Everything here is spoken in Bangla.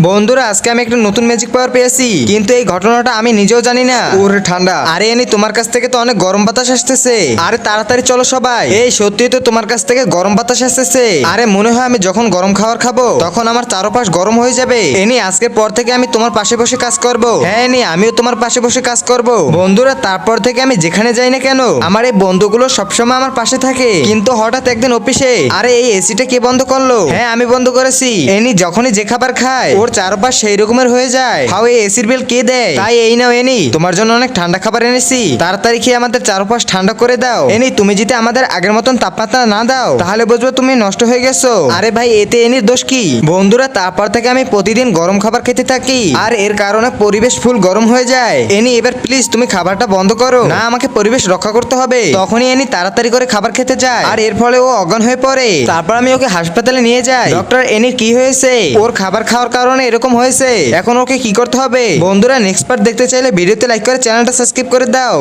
বন্ধুরা আজকে আমি একটা নতুন ম্যাজিক পাওয়ার পেয়েছি, কিন্তু এই ঘটনাটা আমি নিজেও জানি না। ওরে ঠান্ডা, আরে এনি তোমার কাছ থেকে তো অনেক গরম বাতাস আসতেছে। আরে তাড়াতাড়ি চলো সবাই, এই সত্যি তো তোমার কাছ থেকে গরম বাতাস আসতেছে। আরে মনে হয় আমি যখন গরম খাবার খাবো তখন আমার চারপাশ গরম হয়ে যাবে। এনি আজকের পর থেকে আমি তোমার পাশে বসে কাজ করব। হ্যাঁ এনি আমিও তোমার পাশে বসে কাজ করব। বন্ধুরা তারপর থেকে আমি যেখানে যাই না কেন আমার এই বন্ধুগুলো সবসময় আমার পাশে থাকে। কিন্তু হঠাৎ একদিন অফিসে, আরে এই এসিটা কে বন্ধ করলো? হ্যাঁ আমি বন্ধ করেছি। এনি যখনই যে খাবার খায় ওর চারপাশ সেই রকমের হয়ে যায়। হাও এই এসির বিল কে দেয়? তাই এই নাও এনি, তোমার জন্য অনেক ঠান্ডা খাবার এনেছি, তাড়াতাড়ি খেয়ে আমাদের চারপাশ ঠান্ডা করে দাও। এনি তুমি যদি আমাদের আগের মতন তাপমাত্রা না দাও তাহলে বুঝবো তুমি নষ্ট হয়ে গেছো। আরে ভাই এতে এনির দোষ কি? বন্ধুরা তারপর থেকে আমি প্রতিদিন গরম খাবার খেতে থাকি, আর এর কারণে পরিবেশ ফুল গরম হয়ে যায়। এনি এবার প্লিজ তুমি খাবারটা বন্ধ করো না, আমাকে পরিবেশ রক্ষা করতে হবে। তখনই এনি তাড়াতাড়ি করে খাবার খেতে যায়, আর এর ফলে ও অজ্ঞান হয়ে পড়ে। তারপর আমি ওকে হাসপাতালে নিয়ে যাই। ডক্টর এনির কি হয়েছে? ওর খাবার খাওয়ার কারণে এরকম হয়েছে, এখন ওকে কি করতে হবে? বন্ধুরা নেক্সট পার্ট দেখতে চাইলে ভিডিওতে লাইক করে চ্যানেলটা সাবস্ক্রাইব করে দাও।